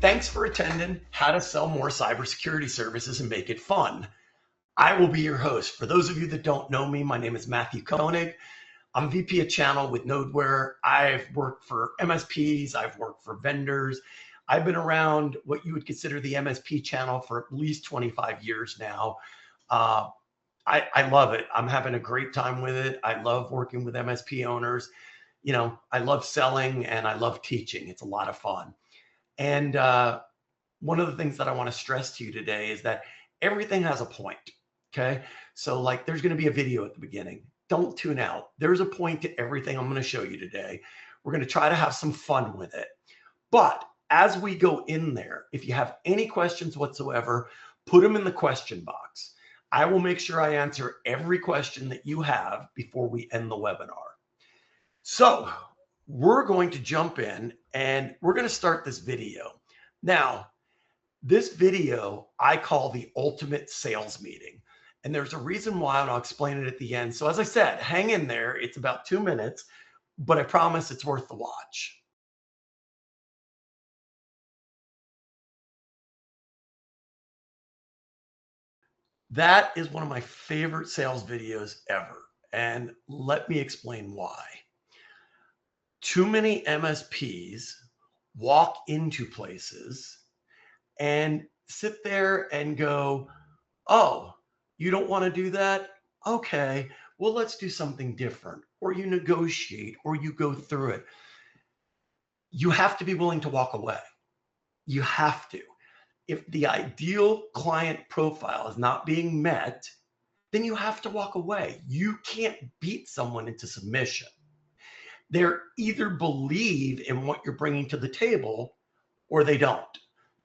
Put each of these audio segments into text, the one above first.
Thanks for attending How to Sell More Cybersecurity Services and Make It Fun. I will be your host. For those of you that don't know me, my name is Matthew Koenig. I'm VP of Channel with Nodeware. I've worked for MSPs. I've worked for vendors. I've been around what you would consider the MSP channel for at least 25 years now. I love it. I'm having a great time with it. I love working with MSP owners. You know, I love selling and I love teaching. It's a lot of fun. And one of the things that I want to stress to you today is that everything has a point. Okay. So like there's going to be a video at the beginning. Don't tune out. There's a point to everything I'm going to show you today. We're going to try to have some fun with it. But as we go in there, if you have any questions whatsoever, put them in the question box. I will make sure I answer every question that you have before we end the webinar. So we're going to jump in and we're going to start this video. Now, this video I call the ultimate sales meeting. And there's a reason why, and I'll explain it at the end. So as I said, hang in there. It's about 2 minutes, but I promise it's worth the watch. That is one of my favorite sales videos ever. And let me explain why. Too many MSPs walk into places and sit there and go, oh, you don't want to do that? Okay, well, let's do something different. Or you negotiate or you go through it. You have to be willing to walk away. You have to. If the ideal client profile is not being met, then you have to walk away. You can't beat someone into submission. They either believe in what you're bringing to the table or they don't.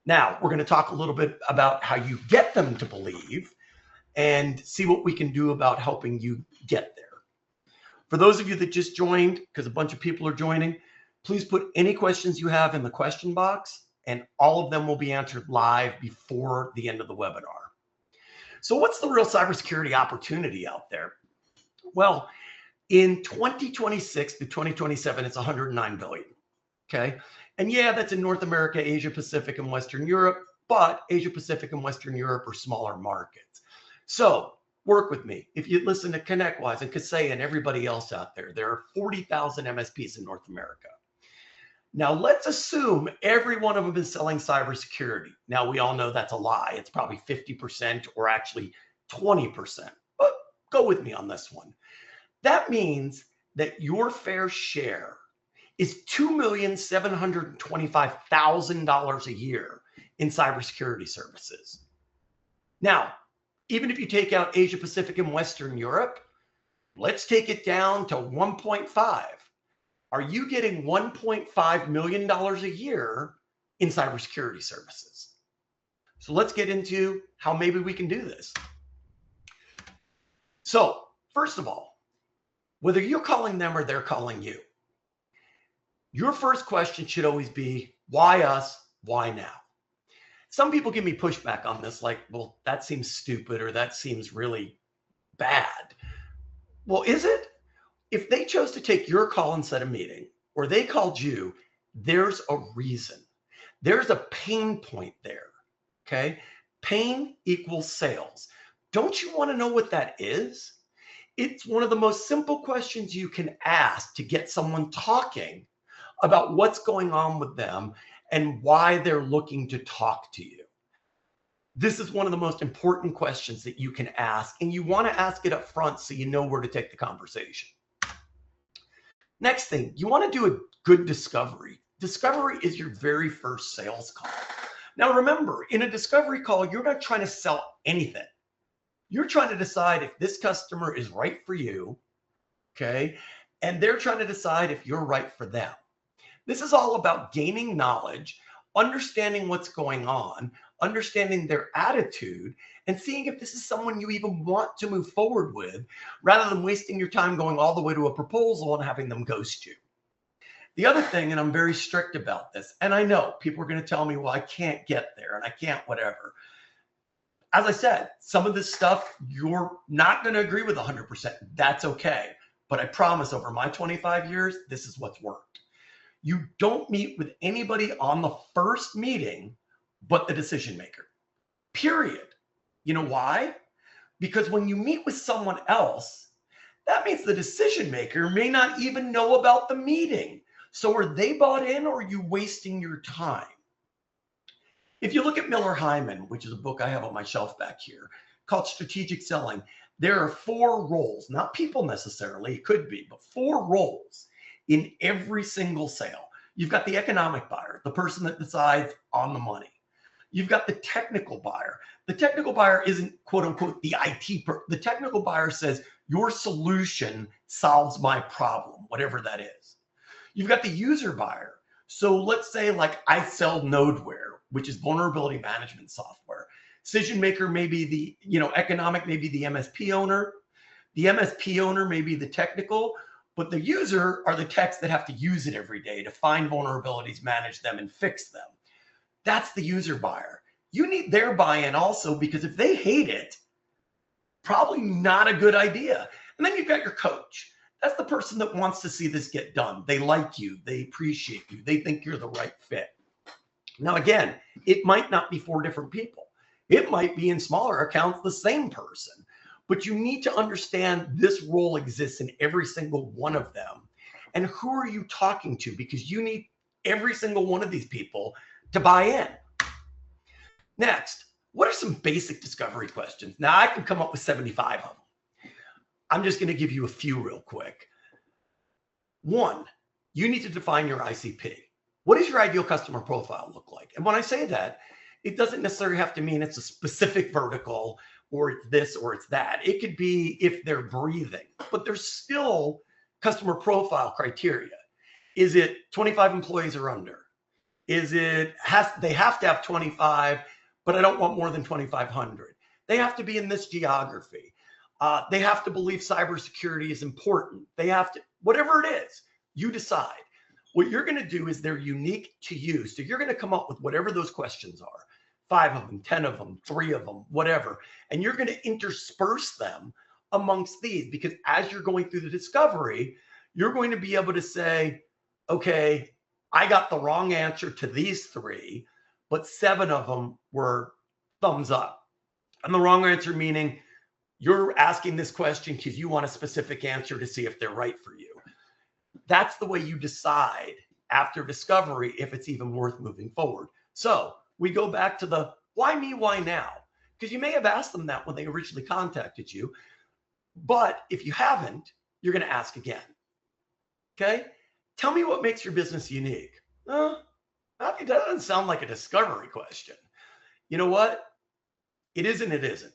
Now, we're going to talk a little bit about how you get them to believe and see what we can do about helping you get there. For those of you that just joined, because a bunch of people are joining, please put any questions you have in the question box, and all of them will be answered live before the end of the webinar. So what's the real cybersecurity opportunity out there? Well, in 2026 to 2027, it's 109 billion. Okay. And yeah, that's in North America, Asia Pacific, and Western Europe, but Asia Pacific and Western Europe are smaller markets. So work with me. If you listen to ConnectWise and Kaseya and everybody else out there, there are 40,000 MSPs in North America. Now let's assume every one of them is selling cybersecurity. Now we all know that's a lie. It's probably 50% or actually 20%, but go with me on this one. That means that your fair share is $2,725,000 a year in cybersecurity services. Now, even if you take out Asia Pacific and Western Europe, let's take it down to 1.5. Are you getting $1.5 million a year in cybersecurity services? So let's get into how maybe we can do this. So first of all, whether you're calling them or they're calling you, your first question should always be, why us? Why now? Some people give me pushback on this, like, well, that seems stupid or that seems really bad. Well, is it? If they chose to take your call and set a meeting, or they called you, there's a reason. There's a pain point there, okay? Pain equals sales. Don't you want to know what that is? It's one of the most simple questions you can ask to get someone talking about what's going on with them and why they're looking to talk to you. This is one of the most important questions that you can ask, and you want to ask it up front so you know where to take the conversation. Next thing, you want to do a good discovery. Discovery is your very first sales call. Now remember, in a discovery call, you're not trying to sell anything. You're trying to decide if this customer is right for you, okay? And they're trying to decide if you're right for them. This is all about gaining knowledge, understanding what's going on, understanding their attitude, and seeing if this is someone you even want to move forward with, rather than wasting your time going all the way to a proposal and having them ghost you. The other thing, and I'm very strict about this, and I know people are going to tell me, well, I can't get there and I can't whatever. As I said, some of this stuff you're not going to agree with 100%. That's okay. But I promise over my 25 years, this is what's worked. You don't meet with anybody on the first meeting but the decision maker, period. You know why? Because when you meet with someone else, that means the decision maker may not even know about the meeting. So are they bought in, or are you wasting your time? If you look at Miller Hyman, which is a book I have on my shelf back here called Strategic Selling, there are 4 roles, not people necessarily, it could be, but 4 roles in every single sale. You've got the economic buyer, the person that decides on the money. You've got the technical buyer. The technical buyer isn't quote unquote the IT the technical buyer says your solution solves my problem, whatever that is. You've got the user buyer. So let's say like I sell Nodeware, which is vulnerability management software. Decision maker may be the, economic, maybe the MSP owner. The MSP owner may be the technical, but the user are the techs that have to use it every day to find vulnerabilities, manage them, and fix them. That's the user buyer. You need their buy-in also, because if they hate it, probably not a good idea. And then you've got your coach. That's the person that wants to see this get done. They like you. They appreciate you. They think you're the right fit. Now, again, it might not be 4 different people. It might be in smaller accounts the same person. But you need to understand this role exists in every single one of them. And who are you talking to? Because you need every single one of these people to buy in. Next, what are some basic discovery questions? Now, I can come up with 75 of them. I'm just going to give you a few real quick. 1, you need to define your ICP. What does your ideal customer profile look like? And when I say that, it doesn't necessarily have to mean it's a specific vertical or it's this or it's that. It could be if they're breathing, but there's still customer profile criteria. Is it 25 employees or under? Is it they have to have 25, but I don't want more than 2,500. They have to be in this geography. They have to believe cybersecurity is important. They have to, whatever it is, you decide. What you're going to do is they're unique to you. So you're going to come up with whatever those questions are, 5 of them, 10 of them, 3 of them, whatever. And you're going to intersperse them amongst these, because as you're going through the discovery, you're going to be able to say, okay, I got the wrong answer to these 3, but 7 of them were thumbs up. And the wrong answer meaning you're asking this question because you want a specific answer to see if they're right for you. That's the way you decide after discovery if it's even worth moving forward. So we go back to the why me, why now? Because you may have asked them that when they originally contacted you, but if you haven't, you're going to ask again. Okay? Tell me what makes your business unique. That doesn't sound like a discovery question. You know what? It isn't, it isn't.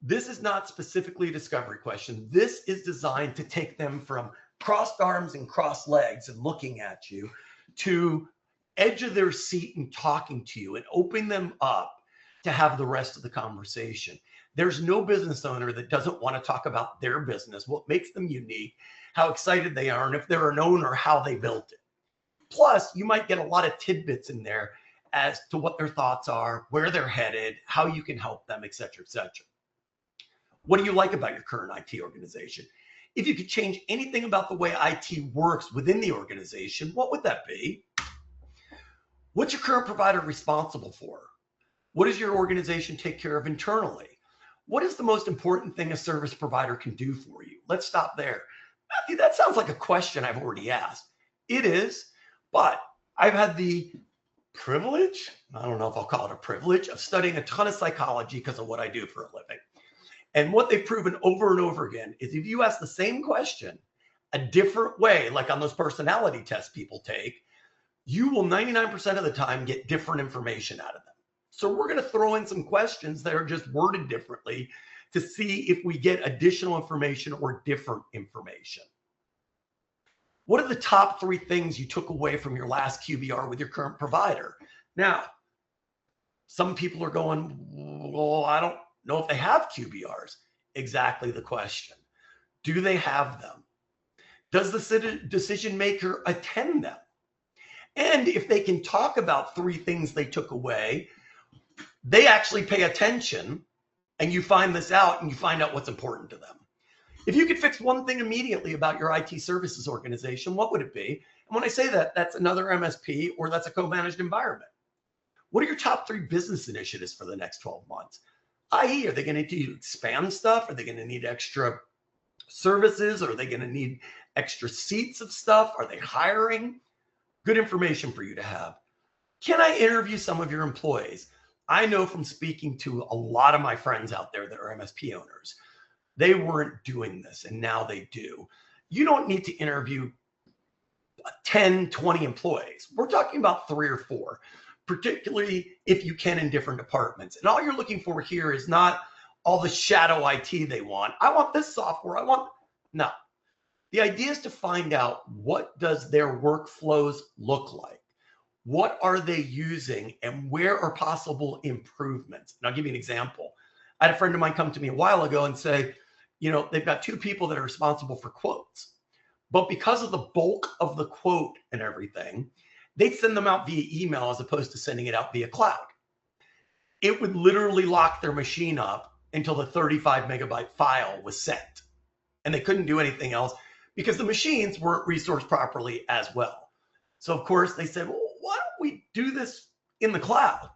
This is not specifically a discovery question. This is designed to take them from crossed arms and crossed legs and looking at you to edge of their seat and talking to you and open them up to have the rest of the conversation. There's no business owner that doesn't want to talk about their business, what makes them unique, how excited they are, and if they're an owner, how they built it. Plus, you might get a lot of tidbits in there as to what their thoughts are, where they're headed, how you can help them, et cetera, et cetera. What do you like about your current IT organization? If you could change anything about the way IT works within the organization, what would that be? What's your current provider responsible for? What does your organization take care of internally? What is the most important thing a service provider can do for you? Let's stop there. Matthew, that sounds like a question I've already asked. It is, but I've had the privilege, I don't know if I'll call it a privilege, of studying a ton of psychology because of what I do for a living. And what they've proven over and over again is if you ask the same question a different way, like on those personality tests people take, you will 99% of the time get different information out of them. So we're going to throw in some questions that are just worded differently to see if we get additional information or different information. What are the top 3 things you took away from your last QBR with your current provider? Now, some people are going, well, I don't know if they have QBRs. Exactly the question. Do they have them? Does the decision maker attend them? And if they can talk about 3 things they took away, they actually pay attention, and you find this out and you find out what's important to them. If you could fix one thing immediately about your IT services organization, what would it be? And when I say that, that's another MSP or that's a co-managed environment. What are your top 3 business initiatives for the next 12 months? I.e., are they going to need to expand stuff? Are they going to need extra services? Are they going to need extra seats of stuff? Are they hiring? Good information for you to have. Can I interview some of your employees? I know from speaking to a lot of my friends out there that are MSP owners, they weren't doing this and now they do. You don't need to interview 10, 20 employees. We're talking about 3 or 4, particularly if you can in different departments. And all you're looking for here is not all the shadow IT they want. I want this software. No. The idea is to find out, what does their workflows look like? What are they using and where are possible improvements? And I'll give you an example. I had a friend of mine come to me a while ago and say, they've got 2 people that are responsible for quotes. But because of the bulk of the quote and everything, they'd send them out via email as opposed to sending it out via cloud. It would literally lock their machine up until the 35 megabyte file was sent. And they couldn't do anything else because the machines weren't resourced properly as well. So of course they said, well, why don't we do this in the cloud?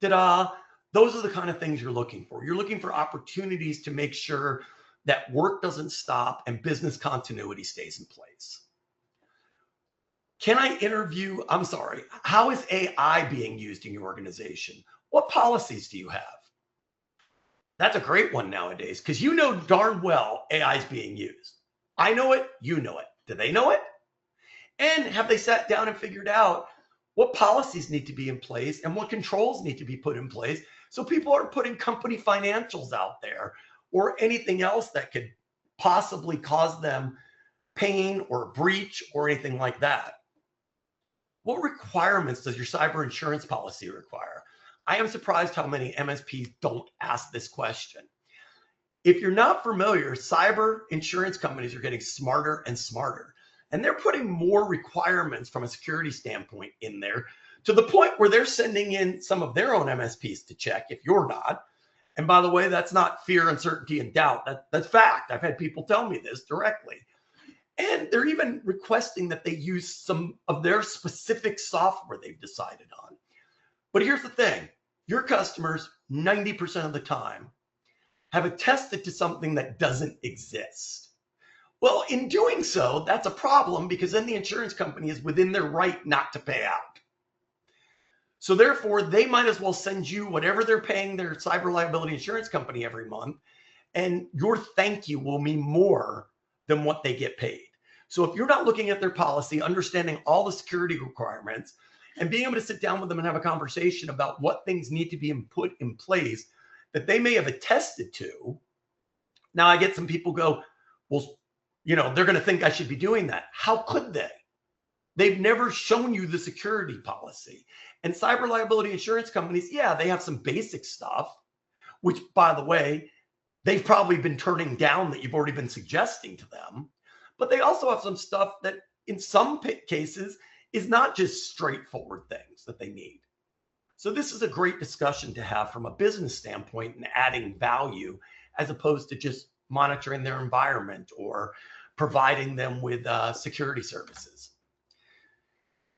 Ta-da! Those are the kind of things you're looking for. You're looking for opportunities to make sure that work doesn't stop and business continuity stays in place. How is AI being used in your organization? What policies do you have? That's a great one nowadays, because you know darn well AI is being used. I know it, you know it. Do they know it? And have they sat down and figured out what policies need to be in place and what controls need to be put in place so people aren't putting company financials out there or anything else that could possibly cause them pain or breach or anything like that? What requirements does your cyber insurance policy require? I am surprised how many MSPs don't ask this question. If you're not familiar, cyber insurance companies are getting smarter and smarter, and they're putting more requirements from a security standpoint in there, to the point where they're sending in some of their own MSPs to check if you're not. And by the way, that's not fear, uncertainty, and doubt. That's fact. I've had people tell me this directly. And they're even requesting that they use some of their specific software they've decided on. But here's the thing. Your customers, 90% of the time, have attested to something that doesn't exist. Well, in doing so, that's a problem, because then the insurance company is within their right not to pay out. So therefore, they might as well send you whatever they're paying their cyber liability insurance company every month, and your thank you will mean more than what they get paid. So if you're not looking at their policy, understanding all the security requirements, and being able to sit down with them and have a conversation about what things need to be put in place that they may have attested to. Now I get some people go, well, they're going to think I should be doing that. How could they? They've never shown you the security policy. And cyber liability insurance companies, yeah, they have some basic stuff, which, by the way, they've probably been turning down that you've already been suggesting to them. But they also have some stuff that in some cases is not just straightforward things that they need. So this is a great discussion to have from a business standpoint and adding value, as opposed to just monitoring their environment or providing them with security services.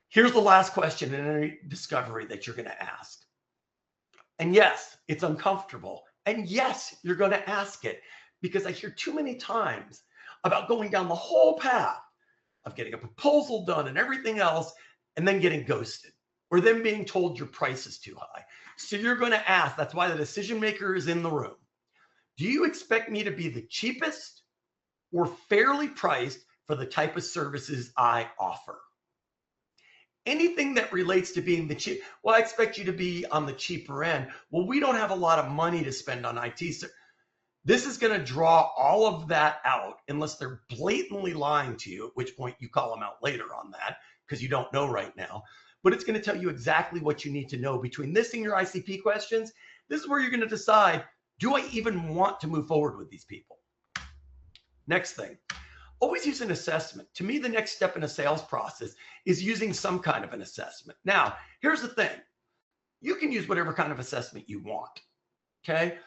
Here's the last question in any discovery that you're going to ask. And yes, it's uncomfortable. And yes, you're going to ask it, because I hear too many times about going down the whole path of getting a proposal done and everything else, and then getting ghosted, or then being told your price is too high. So you're going to ask, that's why the decision maker is in the room. Do you expect me to be the cheapest or fairly priced for the type of services I offer? Anything that relates to being the cheap, well, I expect you to be on the cheaper end. Well, we don't have a lot of money to spend on IT. So this is going to draw all of that out, unless they're blatantly lying to you, at which point you call them out later on that, because you don't know right now. But it's going to tell you exactly what you need to know between this and your ICP questions. This is where you're going to decide, do I even want to move forward with these people? Next thing, always use an assessment. To me, the next step in a sales process is using some kind of an assessment. Now, here's the thing. You can use whatever kind of assessment you want, okay?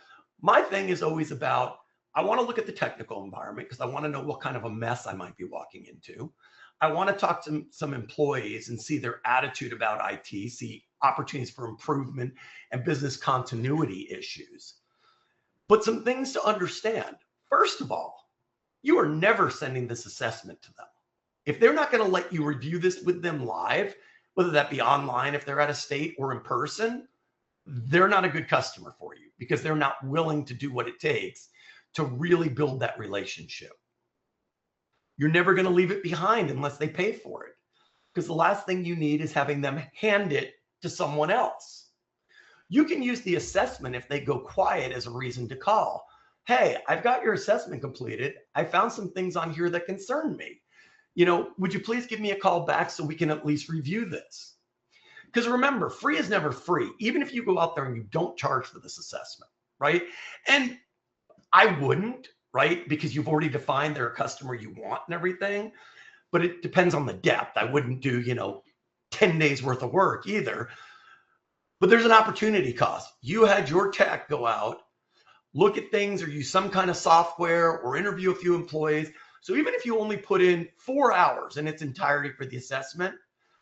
My thing is always about I want to look at the technical environment because I want to know what kind of a mess I might be walking into. I want to talk to some employees and see their attitude about IT, see opportunities for improvement and business continuity issues. But some things to understand. First of all, you are never sending this assessment to them. If they're not going to let you review this with them live, whether that be online if they're out of state or in person, they're not a good customer for you because they're not willing to do what it takes to really build that relationship. You're never going to leave it behind unless they pay for it, because the last thing you need is having them hand it to someone else. You can use the assessment if they go quiet as a reason to call. Hey, I've got your assessment completed. I found some things on here that concern me. Would you please give me a call back so we can at least review this? Because remember, free is never free, even if you go out there and you don't charge for this assessment, right? And I wouldn't, right? Because you've already defined they're a customer you want and everything, but it depends on the depth. I wouldn't do, 10 days worth of work either. But there's an opportunity cost. You had your tech go out, look at things or use some kind of software or interview a few employees. So even if you only put in 4 hours in its entirety for the assessment,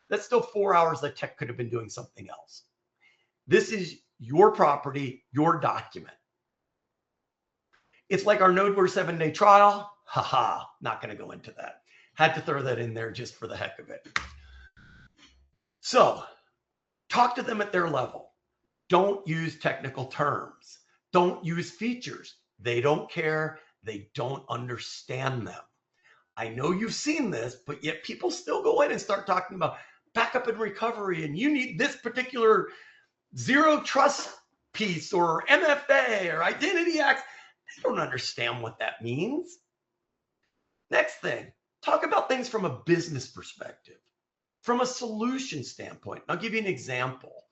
that's still 4 hours that tech could have been doing something else. This is your property, your document. It's like our Nodeware 7-day trial. Not going to go into that. Had to throw that in there just for the heck of it. So talk to them at their level. Don't use technical terms. Don't use features. They don't care. They don't understand them. I know you've seen this, but yet people still go in and start talking about backup and recovery, and you need this particular zero trust piece or MFA or identity access. They don't understand what that means. Next thing, talk about things from a business perspective, from a solution standpoint. I'll give you an example.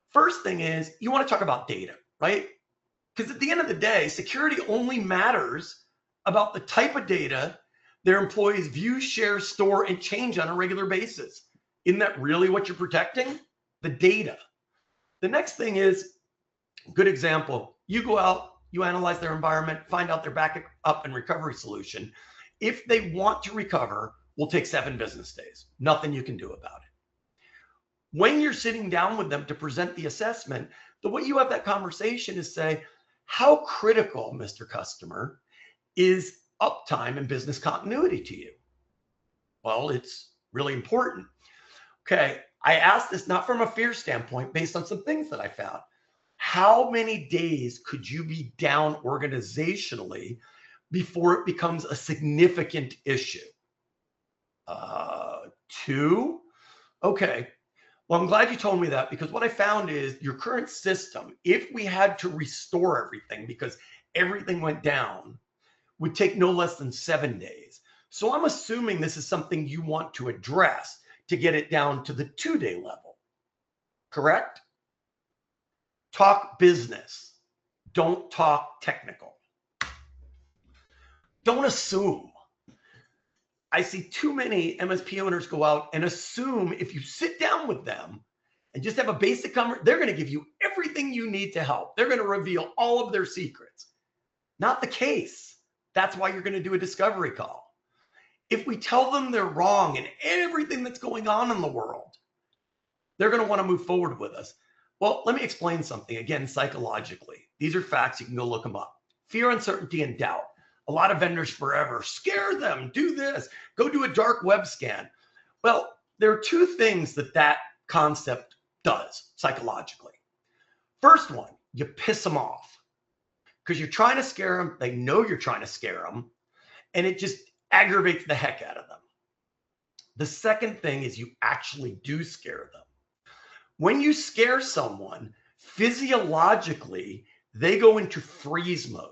First thing is you want to talk about data, right? Because at the end of the day, security only matters about the type of data their employees view, share, store, and change on a regular basis. Isn't that really what you're protecting? The data. The next thing is, good example, you go out, you analyze their environment, find out their backup and recovery solution. If they want to recover, will take 7 business days. Nothing you can do about it. When you're sitting down with them to present the assessment, the way you have that conversation is say, how critical, Mr. Customer, is uptime and business continuity to you? Well, it's really important. Okay, I asked this not from a fear standpoint, based on some things that I found. How many days could you be down organizationally before it becomes a significant issue? 2? Okay. Well, I'm glad you told me that, because what I found is your current system, if we had to restore everything because everything went down, would take no less than 7 days. So I'm assuming this is something you want to address to get it down to the 2-day level, correct? Talk business. Don't talk technical. Don't assume. I see too many MSP owners go out and assume if you sit down with them and just have a basic conversation, they're going to give you everything you need to help. They're going to reveal all of their secrets. Not the case. That's why you're going to do a discovery call. If we tell them they're wrong in everything that's going on in the world, they're going to want to move forward with us. Well, let me explain something again psychologically. These are facts. You can go look them up. Fear, uncertainty, and doubt. A lot of vendors forever scare them, do this, go do a dark web scan. Well, there are 2 things that concept does psychologically. First one, you piss them off because you're trying to scare them. They know you're trying to scare them, and it just aggravates the heck out of them. The second thing is you actually do scare them. When you scare someone, physiologically, they go into freeze mode.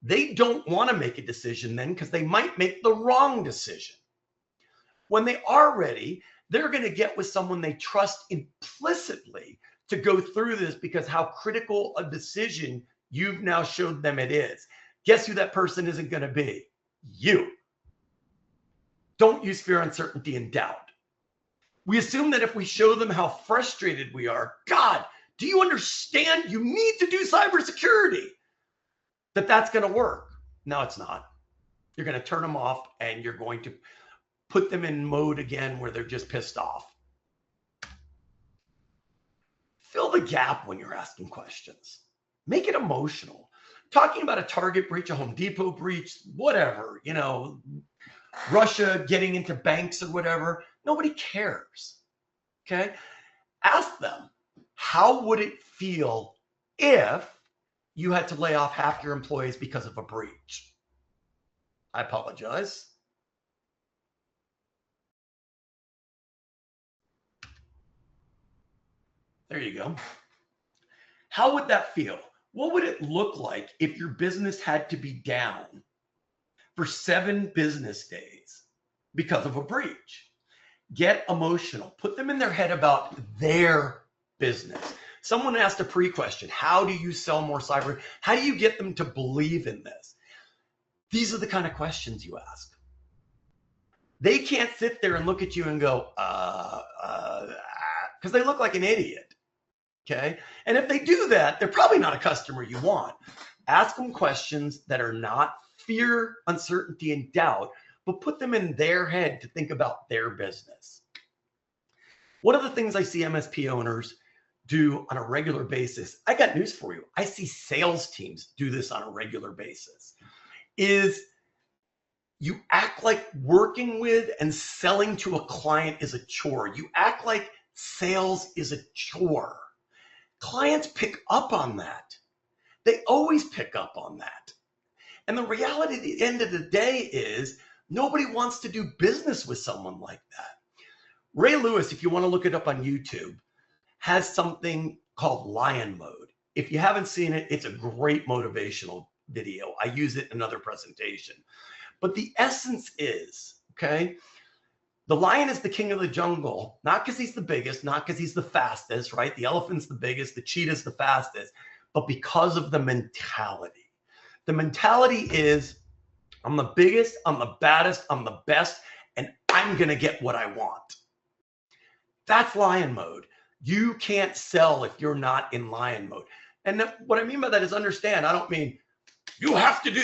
They don't want to make a decision then because they might make the wrong decision. When they are ready, they're going to get with someone they trust implicitly to go through this because how critical a decision you've now showed them it is. Guess who that person isn't going to be? You. Don't use fear, uncertainty, and doubt. We assume that if we show them how frustrated we are, God, do you understand you need to do cybersecurity? That's going to work. No, it's not. You're going to turn them off and you're going to put them in mode again where they're just pissed off. Fill the gap when you're asking questions. Make it emotional. Talking about a Target breach, a Home Depot breach, whatever, Russia getting into banks or whatever, nobody cares. Okay? Ask them, how would it feel if you had to lay off half your employees because of a breach? I apologize. There you go. How would that feel? What would it look like if your business had to be down for 7 business days because of a breach? Get emotional. Put them in their head about their business. Someone asked a pre-question. How do you sell more cyber? How do you get them to believe in this? These are the kind of questions you ask. They can't sit there and look at you and go, because they look like an idiot. Okay. And if they do that, they're probably not a customer you want. Ask them questions that are not fear, uncertainty, and doubt, but put them in their head to think about their business. One of the things I see MSP owners do on a regular basis, I got news for you. I see sales teams do this on a regular basis, is you act like working with and selling to a client is a chore. You act like sales is a chore. Clients pick up on that. They always pick up on that. And the reality at the end of the day is nobody wants to do business with someone like that. Ray Lewis, if you want to look it up on YouTube, has something called Lion Mode. If you haven't seen it, it's a great motivational video. I use it in another presentation. But the essence is, okay, the lion is the king of the jungle, not because he's the biggest, not because he's the fastest, right? The elephant's the biggest, the cheetah's the fastest, but because of the mentality. The mentality is, I'm the biggest, I'm the baddest, I'm the best, and I'm going to get what I want. That's lion mode. You can't sell if you're not in lion mode. And what I mean by that is understand, I don't mean you have to do,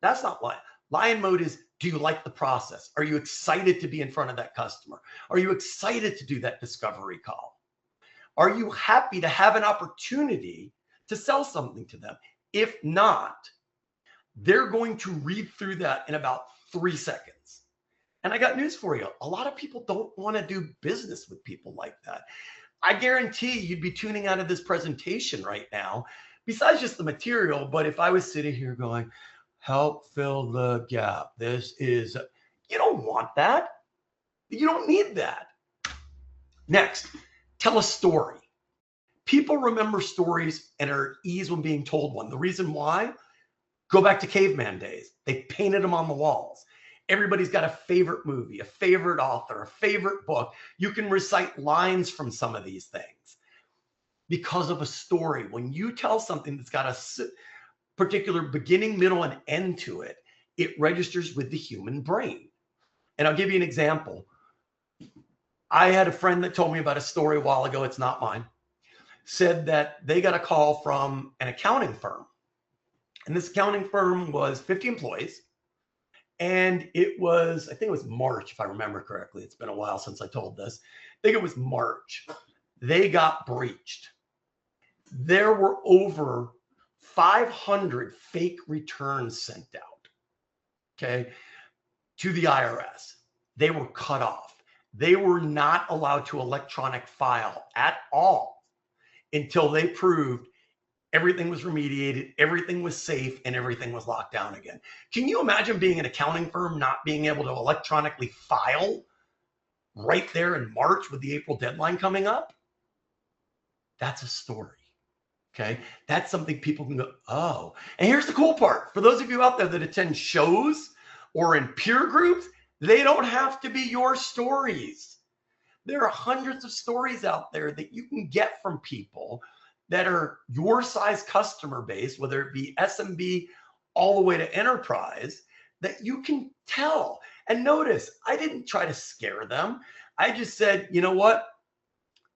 that's not lion. Lion mode is, do you like the process? Are you excited to be in front of that customer? Are you excited to do that discovery call? Are you happy to have an opportunity to sell something to them? If not, they're going to read through that in about 3 seconds. And I got news for you. A lot of people don't want to do business with people like that. I guarantee you'd be tuning out of this presentation right now, besides just the material. But if I was sitting here going, help fill the gap, this is, you don't want that. You don't need that. Next, tell a story. People remember stories and are at ease when being told one. The reason why? Go back to caveman days. They painted them on the walls. Everybody's got a favorite movie, a favorite author, a favorite book. You can recite lines from some of these things because of a story. When you tell something that's got a particular beginning, middle, and end to it, it registers with the human brain. And I'll give you an example. I had a friend that told me about a story a while ago. It's not mine. Said that they got a call from an accounting firm. And this accounting firm was 50 employees. And it was, I think it was March, if I remember correctly. It's been a while since I told this. I think it was March. They got breached. There were over 500 fake returns sent out, okay, to the IRS. They were cut off. They were not allowed to electronic file at all until they proved everything was remediated, everything was safe, and everything was locked down again. Can you imagine being an accounting firm not being able to electronically file right there in March with the April deadline coming up? That's a story. Okay. That's something people can go, oh. And here's the cool part. For those of you out there that attend shows or in peer groups, they don't have to be your stories. There are hundreds of stories out there that you can get from people that are your size customer base, whether it be SMB all the way to enterprise, that you can tell. And notice, I didn't try to scare them. I just said, you know what?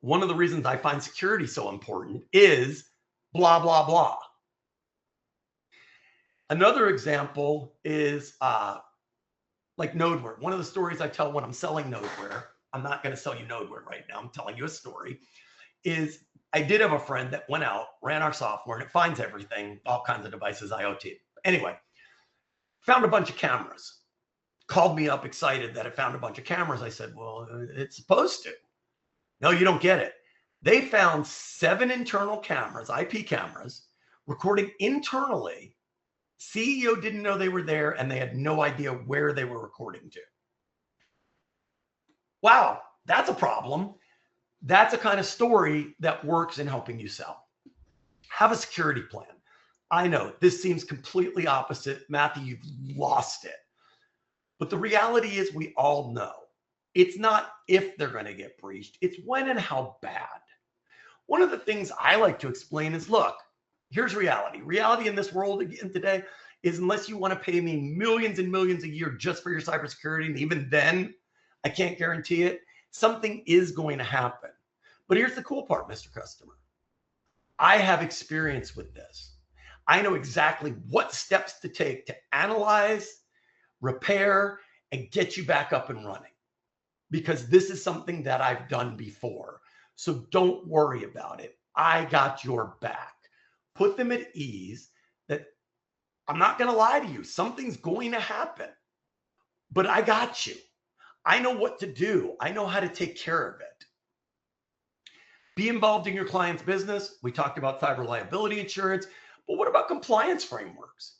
One of the reasons I find security so important is blah, blah, blah. Another example is like Nodeware. One of the stories I tell when I'm selling Nodeware, I'm not going to sell you Nodeware right now, I'm telling you a story, is I did have a friend that went out, ran our software, and it finds everything, all kinds of devices, IoT. Anyway, found a bunch of cameras. Called me up excited that it found a bunch of cameras. I said, well, it's supposed to. No, you don't get it. They found 7 internal cameras, IP cameras, recording internally. CEO didn't know they were there, and they had no idea where they were recording to. Wow, that's a problem. That's a kind of story that works in helping you sell. Have a security plan. I know this seems completely opposite. Matthew, you've lost it. But the reality is we all know it's not if they're going to get breached, it's when and how bad. One of the things I like to explain is, look, here's reality. Reality in this world again today is, unless you want to pay me millions and millions a year just for your cybersecurity, and even then, I can't guarantee it, something is going to happen. But here's the cool part, Mr. Customer. I have experience with this. I know exactly what steps to take to analyze, repair, and get you back up and running, because this is something that I've done before. So don't worry about it. I got your back. Put them at ease that I'm not going to lie to you. Something's going to happen, but I got you. I know what to do. I know how to take care of it. Be involved in your client's business. We talked about cyber liability insurance, but what about compliance frameworks?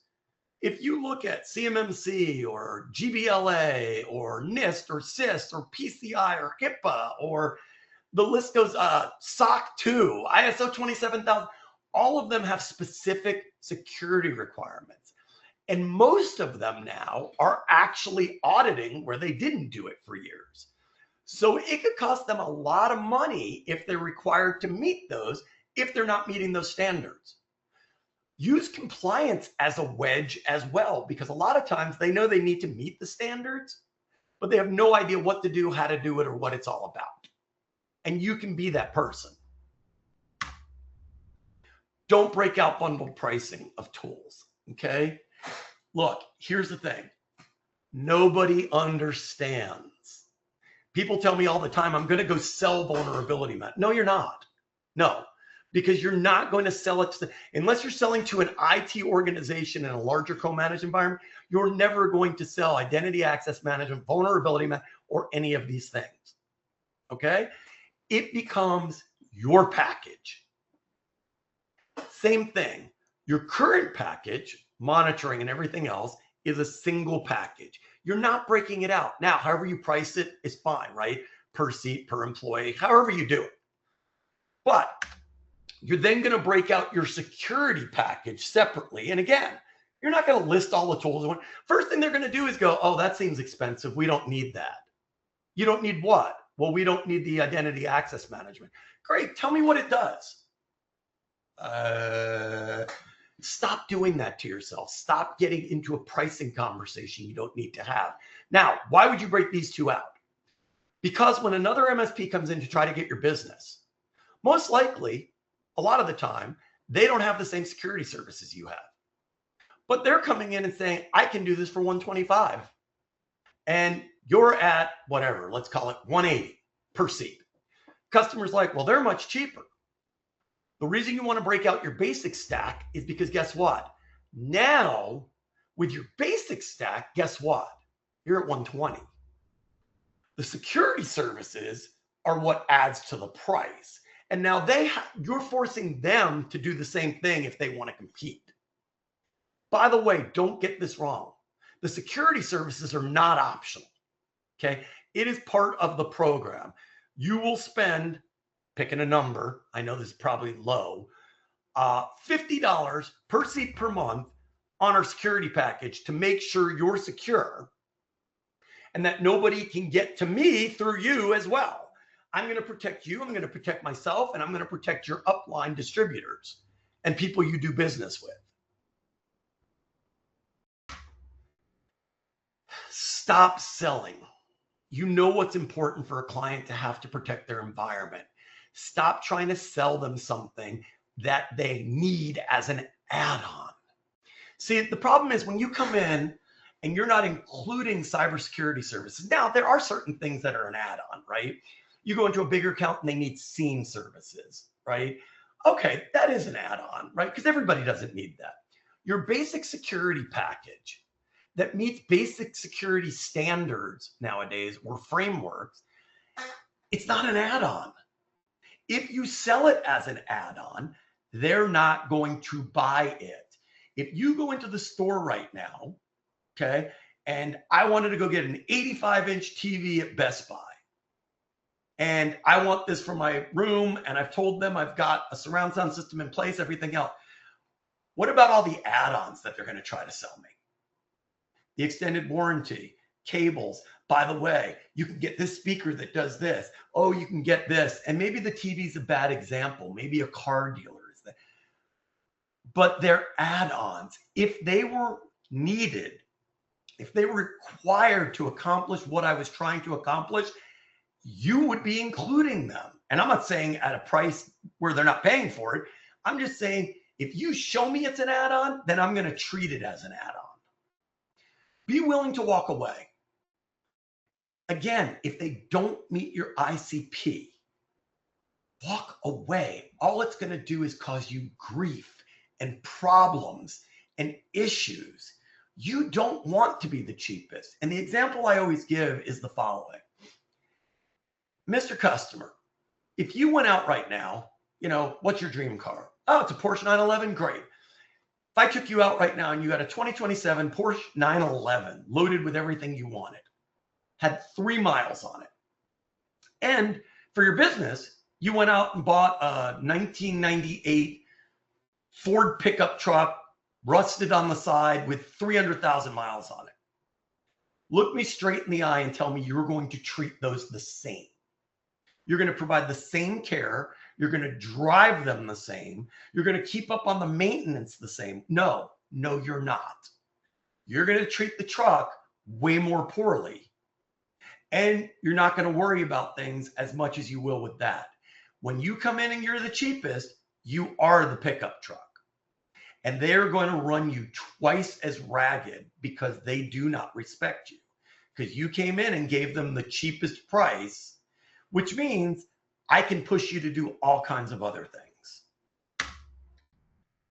If you look at CMMC or GBLA or NIST or CIS or PCI or HIPAA, or the list goes, SOC 2, ISO 27000, all of them have specific security requirements. And most of them now are actually auditing where they didn't do it for years. So it could cost them a lot of money if they're required to meet those, if they're not meeting those standards. Use compliance as a wedge as well, because a lot of times they know they need to meet the standards, but they have no idea what to do, how to do it, or what it's all about. And you can be that person. Don't break out bundled pricing of tools, okay? Look, here's the thing. Nobody understands. People tell me all the time, I'm going to go sell vulnerability management. No, you're not. No. Because you're not going to sell it unless you're selling to an IT organization in a larger co-managed environment. You're never going to sell identity access management, vulnerability management, or any of these things. Okay? It becomes your package. Same thing. Your current package, monitoring and everything else, is a single package. You're not breaking it out. Now, however you price it is fine, right? Per seat, per employee, however you do it. But you're then going to break out your security package separately. And again, you're not going to list all the tools. First thing they're going to do is go, oh, that seems expensive. We don't need that. You don't need what? Well, we don't need the identity access management. Great. Tell me what it does. Stop doing that to yourself. Stop getting into a pricing conversation you don't need to have. Now, why would you break these two out? Because when another MSP comes in to try to get your business, most likely, a lot of the time, they don't have the same security services you have. But they're coming in and saying, I can do this for $125. And you're at whatever, let's call it $180 per seat. Customers like, well, they're much cheaper. The reason you want to break out your basic stack is because guess what? Now, with your basic stack, guess what? You're at 120. The security services are what adds to the price. And now you're forcing them to do the same thing if they want to compete. By the way, don't get this wrong. The security services are not optional. Okay. It is part of the program. You will spend, picking a number, I know this is probably low, $50 per seat per month on our security package to make sure you're secure and that nobody can get to me through you as well. I'm going to protect you, I'm going to protect myself, and I'm going to protect your upline distributors and people you do business with. Stop selling. You know what's important for a client to have to protect their environment. Stop trying to sell them something that they need as an add-on. See, the problem is when you come in and you're not including cybersecurity services. Now, there are certain things that are an add-on, right? You go into a bigger account and they need SIEM services, right? Okay, that is an add-on, right? Because everybody doesn't need that. Your basic security package that meets basic security standards nowadays or frameworks, it's not an add-on. If you sell it as an add-on, they're not going to buy it. If you go into the store right now, okay, and I wanted to go get an 85-inch TV at Best Buy, and I want this for my room, and I've told them I've got a surround sound system in place, everything else. What about all the add-ons that they're going to try to sell me? The extended warranty, cables. By the way, you can get this speaker that does this. Oh, you can get this. And maybe the TV is a bad example. Maybe a car dealer is that. But they're add-ons. If they were needed, if they were required to accomplish what I was trying to accomplish, you would be including them. And I'm not saying at a price where they're not paying for it. I'm just saying if you show me it's an add-on, then I'm going to treat it as an add-on. Be willing to walk away. Again, if they don't meet your ICP, walk away. All it's going to do is cause you grief and problems and issues. You don't want to be the cheapest. And the example I always give is the following. Mr. Customer, if you went out right now, what's your dream car? Oh, it's a Porsche 911. Great. If I took you out right now and you got a 2027 Porsche 911 loaded with everything you wanted, had 3 miles on it, and for your business, you went out and bought a 1998 Ford pickup truck, rusted on the side with 300,000 miles on it. Look me straight in the eye and tell me you're going to treat those the same. You're going to provide the same care. You're going to drive them the same. You're going to keep up on the maintenance the same. No, you're not. You're going to treat the truck way more poorly. And you're not going to worry about things as much as you will with that. When you come in and you're the cheapest, you are the pickup truck. And they're going to run you twice as ragged because they do not respect you. Because you came in and gave them the cheapest price, which means I can push you to do all kinds of other things.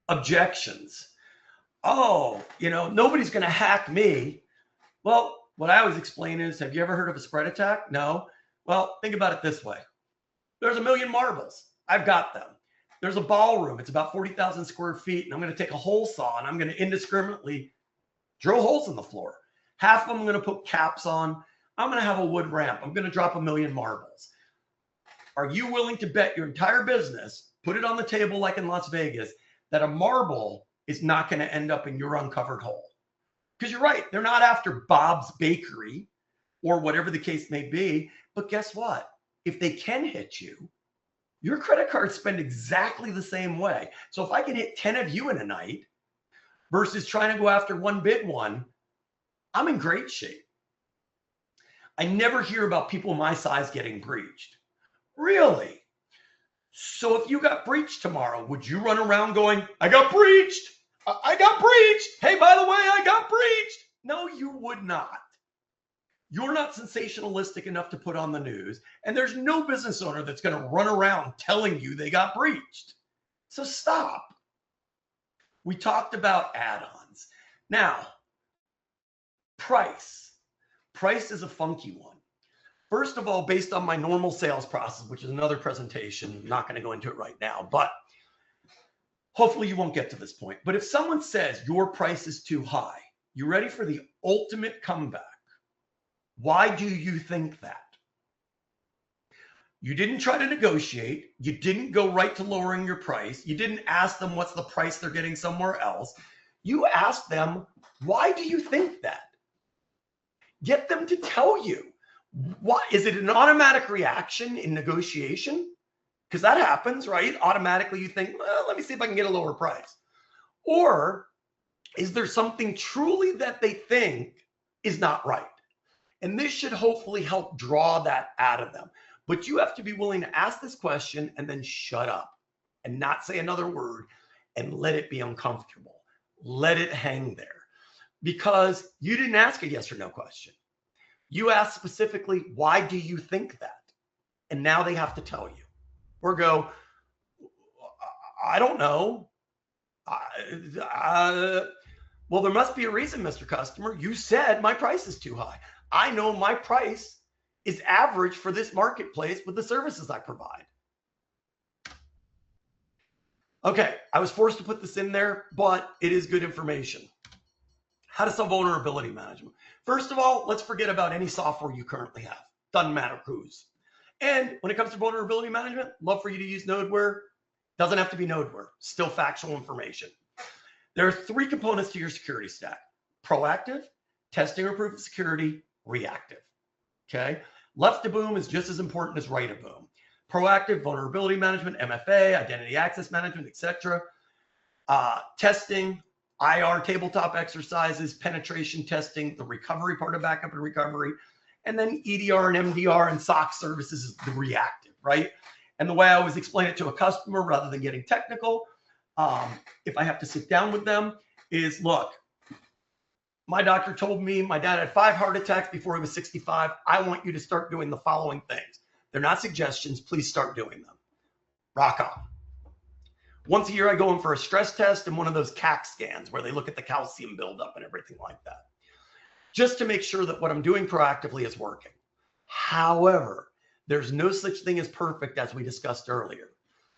Objections. Oh, nobody's going to hack me. Well, what I always explain is, have you ever heard of a spread attack? No. Well, think about it this way. There's 1 million marbles. I've got them. There's a ballroom. It's about 40,000 square feet. And I'm going to take a hole saw and I'm going to indiscriminately drill holes in the floor. Half of them I'm going to put caps on. I'm going to have a wood ramp. I'm going to drop 1 million marbles. Are you willing to bet your entire business, put it on the table like in Las Vegas, that a marble is not going to end up in your uncovered hole? Because you're right. They're not after Bob's Bakery or whatever the case may be. But guess what? If they can hit you, your credit cards spend exactly the same way. So if I can hit 10 of you in a night versus trying to go after one big one, I'm in great shape. I never hear about people my size getting breached. Really? So if you got breached tomorrow, would you run around going, I got breached? I got breached. Hey, by the way, I got breached. No, you would not. You're not sensationalistic enough to put on the news. And there's no business owner that's going to run around telling you they got breached. So stop. We talked about add-ons. Now, price. Price is a funky one. First of all, based on my normal sales process, which is another presentation, I'm not going to go into it right now, but hopefully you won't get to this point. But if someone says your price is too high, you ready for the ultimate comeback? Why do you think that? You didn't try to negotiate. You didn't go right to lowering your price. You didn't ask them what's the price they're getting somewhere else. You asked them, why do you think that? Get them to tell you. Why? Is it an automatic reaction in negotiation? Because that happens, right? Automatically you think, well, let me see if I can get a lower price. Or is there something truly that they think is not right? And this should hopefully help draw that out of them. But you have to be willing to ask this question and then shut up and not say another word and let it be uncomfortable. let it hang there, because you didn't ask a yes or no question. You asked specifically, why do you think that? And now they have to tell you, or go, I don't know. Well, there must be a reason, Mr. Customer. You said my price is too high. I know my price is average for this marketplace with the services I provide. Okay, I was forced to put this in there, but it is good information. How to sell vulnerability management. First of all, let's forget about any software you currently have. Doesn't matter whose. And when it comes to vulnerability management, love for you to use Nodeware. Doesn't have to be Nodeware, still factual information. There are 3 components to your security stack: proactive, testing or proof of security, reactive. Okay. Left to boom is just as important as right to boom. Proactive, vulnerability management, MFA, identity access management, etc. Testing, IR tabletop exercises, penetration testing, the recovery part of backup and recovery, and then EDR and MDR and SOC services is the reactive, right? And the way I always explain it to a customer, rather than getting technical, if I have to sit down with them, is, look, my doctor told me my dad had 5 heart attacks before he was 65. I want you to start doing the following things. They're not suggestions. Please start doing them. Rock on. Once a year, I go in for a stress test and one of those CAC scans where they look at the calcium buildup and everything like that, just to make sure that what I'm doing proactively is working. However, there's no such thing as perfect, as we discussed earlier.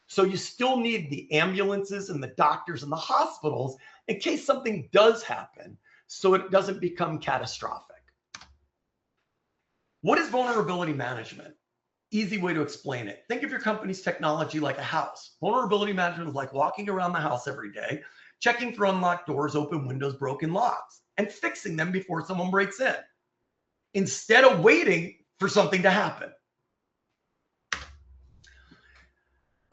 So you still need the ambulances and the doctors and the hospitals in case something does happen, so it doesn't become catastrophic. What is vulnerability management? Easy way to explain it. Think of your company's technology like a house. Vulnerability management is like walking around the house every day, checking for unlocked doors, open windows, broken locks, and fixing them before someone breaks in, instead of waiting for something to happen.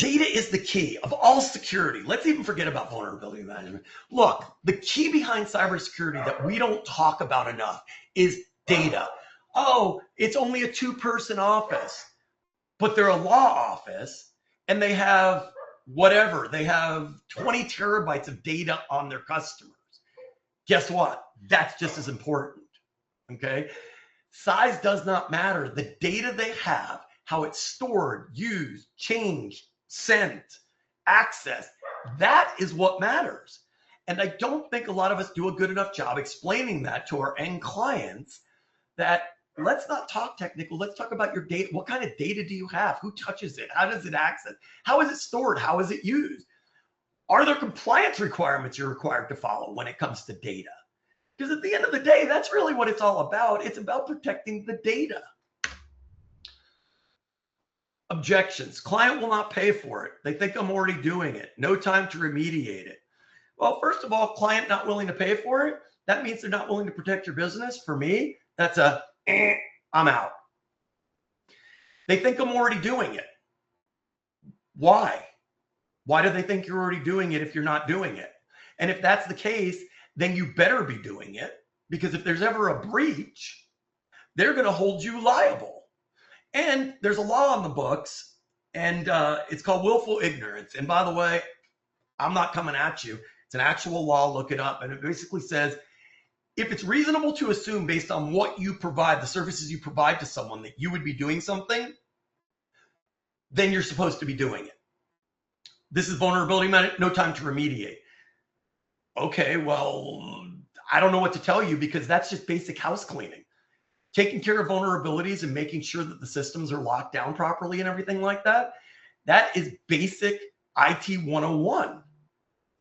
Data is the key of all security. Let's even forget about vulnerability management. Look, the key behind cybersecurity that we don't talk about enough is data. Oh, it's only a 2-person office, but they're a law office and they have whatever. They have 20 terabytes of data on their customers. Guess what? That's just as important. Okay. Size does not matter. The data they have, how it's stored, used, changed, sent, accessed, that is what matters. And I don't think a lot of us do a good enough job explaining that to our end clients, that let's not talk technical. Let's talk about your data. What kind of data do you have? Who touches it? How does it access? How is it stored? How is it used? Are there compliance requirements you're required to follow when it comes to data? Because at the end of the day, that's really what it's all about. It's about protecting the data. Objections. Client will not pay for it. They think I'm already doing it. No time to remediate it. Well, first of all, client not willing to pay for it, that means they're not willing to protect your business. For me, that's a, I'm out. They think I'm already doing it. Why? Why do they think you're already doing it if you're not doing it? And if that's the case, then you better be doing it, because if there's ever a breach, they're going to hold you liable. And there's a law on the books, and it's called willful ignorance. And by the way, I'm not coming at you. It's an actual law. Look it up. And it basically says, if it's reasonable to assume based on what you provide, the services you provide to someone, that you would be doing something, then you're supposed to be doing it. This is vulnerability management, no time to remediate. Okay, well, I don't know what to tell you, because that's just basic house cleaning. Taking care of vulnerabilities and making sure that the systems are locked down properly and everything like that, that is basic IT 101.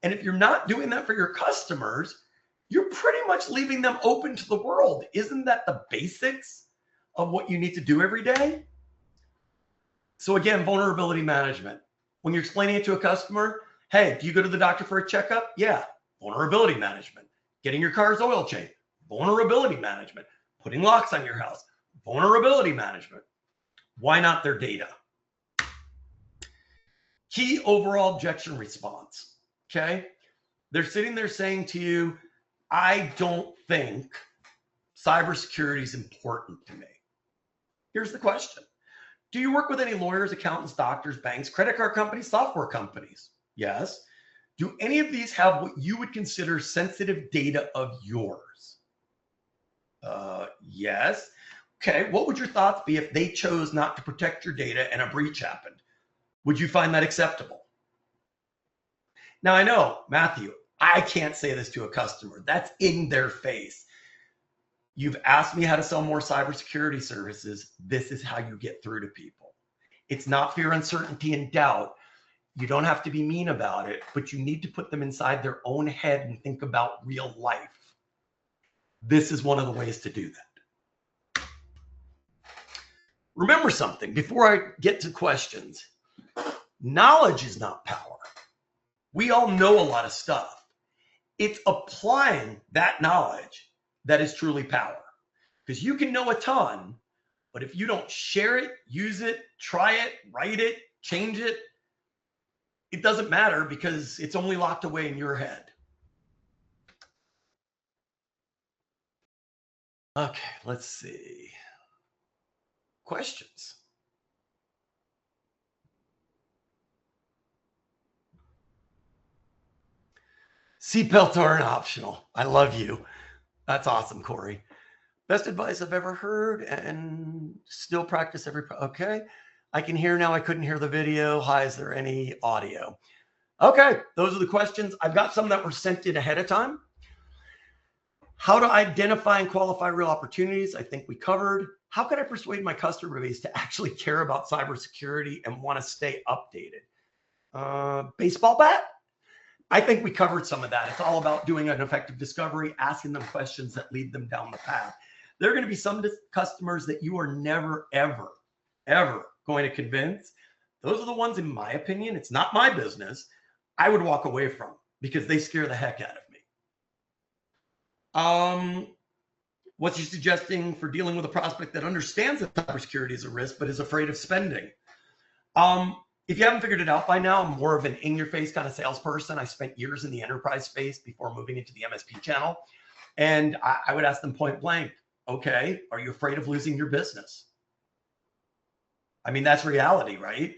And if you're not doing that for your customers, you're pretty much leaving them open to the world. Isn't that the basics of what you need to do every day? So again, vulnerability management. When you're explaining it to a customer, hey, do you go to the doctor for a checkup? Yeah, vulnerability management. Getting your car's oil changed, vulnerability management. Putting locks on your house, vulnerability management. Why not their data? Key overall objection response. Okay. They're sitting there saying to you, I don't think cybersecurity is important to me. Here's the question. Do you work with any lawyers, accountants, doctors, banks, credit card companies, software companies? Yes. Do any of these have what you would consider sensitive data of yours? Yes. Okay, what would your thoughts be if they chose not to protect your data and a breach happened? Would you find that acceptable? Now, I know, Matthew, I can't say this to a customer. That's in their face. You've asked me how to sell more cybersecurity services. This is how you get through to people. It's not fear, uncertainty, and doubt. You don't have to be mean about it, but you need to put them inside their own head and think about real life. This is one of the ways to do that. Remember something before I get to questions. Knowledge is not power. We all know a lot of stuff. It's applying that knowledge that is truly power. Because you can know a ton, but if you don't share it, use it, try it, write it, change it, it doesn't matter because it's only locked away in your head. Okay, let's see. Questions? Seatbelts aren't optional. I love you. That's awesome, Corey. Best advice I've ever heard and still practice every, okay. I can hear now. I couldn't hear the video. Hi, is there any audio? Okay, those are the questions. I've got some that were sent in ahead of time. How to identify and qualify real opportunities, I think we covered. How can I persuade my customer base to actually care about cybersecurity and want to stay updated? Baseball bat? I think we covered some of that. It's all about doing an effective discovery, asking them questions that lead them down the path. There are going to be some customers that you are never, ever, ever going to convince. Those are the ones, in my opinion, it's not my business, I would walk away from because they scare the heck out of me. What's you suggesting for dealing with a prospect that understands that cybersecurity is a risk but is afraid of spending? If you haven't figured it out by now, I'm more of an in-your-face kind of salesperson. I spent years in the enterprise space before moving into the MSP channel. And I would ask them point blank, okay, are you afraid of losing your business? I mean, that's reality, right?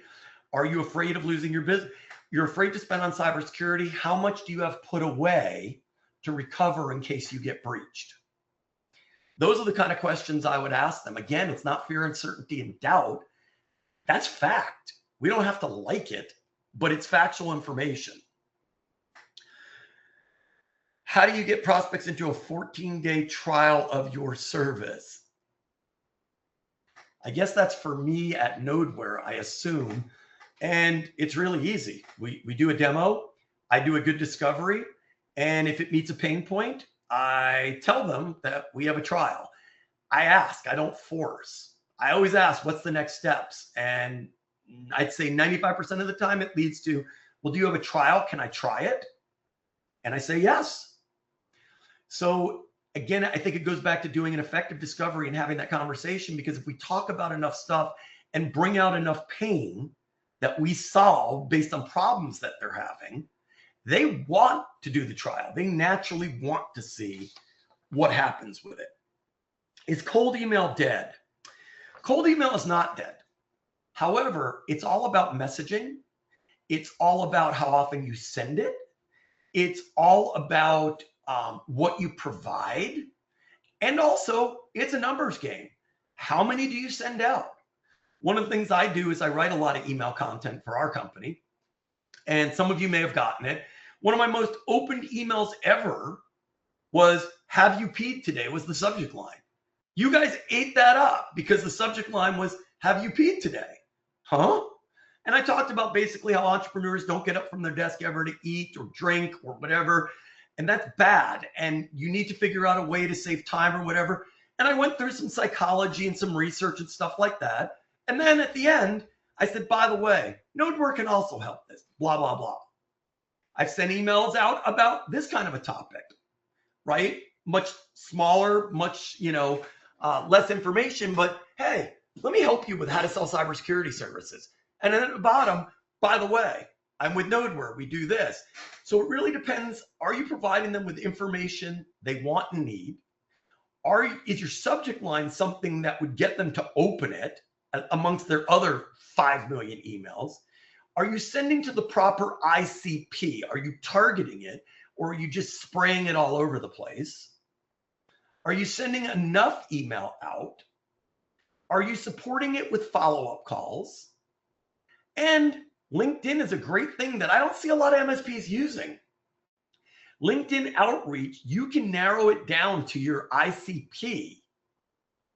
Are you afraid of losing your business? You're afraid to spend on cybersecurity. How much do you have put away to recover in case you get breached? Those are the kind of questions I would ask them. Again, it's not fear, uncertainty, and doubt. That's fact. We don't have to like it, but it's factual information. How do you get prospects into a 14-day trial of your service? I guess that's for me at Nodeware, I assume. And it's really easy. We do a demo. I do a good discovery. And if it meets a pain point, I tell them that we have a trial. I ask, I don't force. I always ask, what's the next steps? And I'd say 95% of the time it leads to, well, do you have a trial? Can I try it? And I say yes. So again, I think it goes back to doing an effective discovery and having that conversation, because if we talk about enough stuff and bring out enough pain that we solve based on problems that they're having, they want to do the trial. They naturally want to see what happens with it. Is cold email dead? Cold email is not dead. However, it's all about messaging. It's all about how often you send it. It's all about what you provide. And also, it's a numbers game. How many do you send out? One of the things I do is I write a lot of email content for our company. And some of you may have gotten it. One of my most opened emails ever was, have you peed today, was the subject line. You guys ate that up because the subject line was, have you peed today? Huh? And I talked about basically how entrepreneurs don't get up from their desk ever to eat or drink or whatever. And that's bad. And you need to figure out a way to save time or whatever. And I went through some psychology and some research and stuff like that. And then at the end, I said, by the way, Nodeware can also help this, blah, blah, blah. I've sent emails out about this kind of a topic, right? Much smaller, much, less information, but hey, let me help you with how to sell cybersecurity services. And then at the bottom, by the way, I'm with Nodeware, we do this. So it really depends. Are you providing them with information they want and need? Is your subject line something that would get them to open it amongst their other 5 million emails? Are you sending to the proper ICP? Are you targeting it, or are you just spraying it all over the place? Are you sending enough email out? Are you supporting it with follow-up calls? And LinkedIn is a great thing that I don't see a lot of MSPs using. LinkedIn outreach, you can narrow it down to your ICP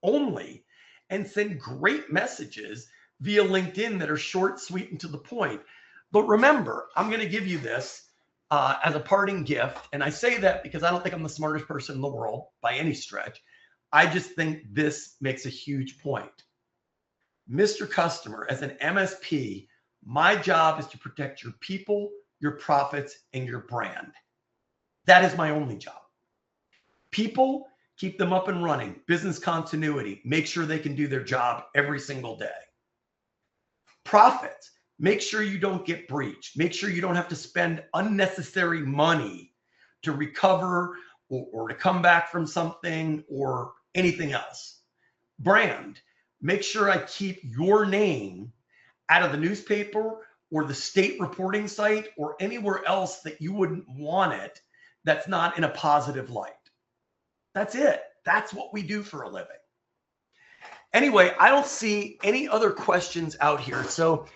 only and send great messages via LinkedIn that are short, sweet, and to the point. But remember, I'm going to give you this as a parting gift. And I say that because I don't think I'm the smartest person in the world by any stretch. I just think this makes a huge point. Mr. Customer, as an MSP, my job is to protect your people, your profits, and your brand. That is my only job. People, keep them up and running. Business continuity, make sure they can do their job every single day. Profits, make sure you don't get breached. Make sure you don't have to spend unnecessary money to recover or to come back from something or anything else. Brand, make sure I keep your name out of the newspaper or the state reporting site or anywhere else that you wouldn't want it that's not in a positive light. That's it. That's what we do for a living. Anyway, I don't see any other questions out here. So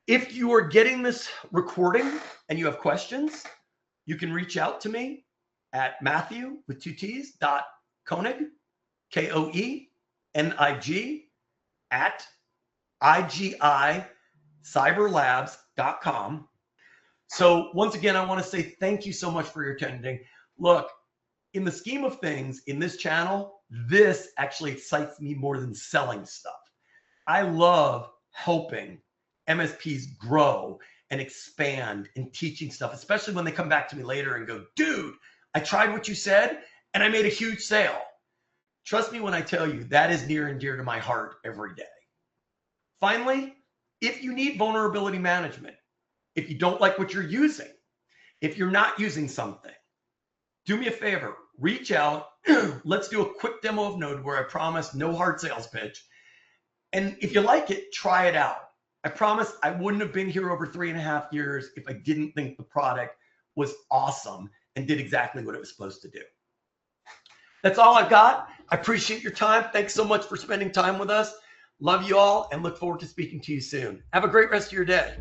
if you are getting this recording and you have questions, you can reach out to me at Matthew with 2 T's .Koenig, Koenig at IGIcyberlabs.com. So once again, I want to say thank you so much for your attending. Look, in the scheme of things in this channel, this actually excites me more than selling stuff. I love helping MSPs grow and expand and teaching stuff, especially when they come back to me later and go, dude, I tried what you said and I made a huge sale. Trust me when I tell you that is near and dear to my heart every day. Finally, if you need vulnerability management, if you don't like what you're using, if you're not using something, do me a favor, reach out. Let's do a quick demo of Nodeware. I promise, no hard sales pitch. And if you like it, try it out. I promise I wouldn't have been here over 3.5 years if I didn't think the product was awesome and did exactly what it was supposed to do. That's all I've got. I appreciate your time. Thanks so much for spending time with us. Love you all and look forward to speaking to you soon. Have a great rest of your day.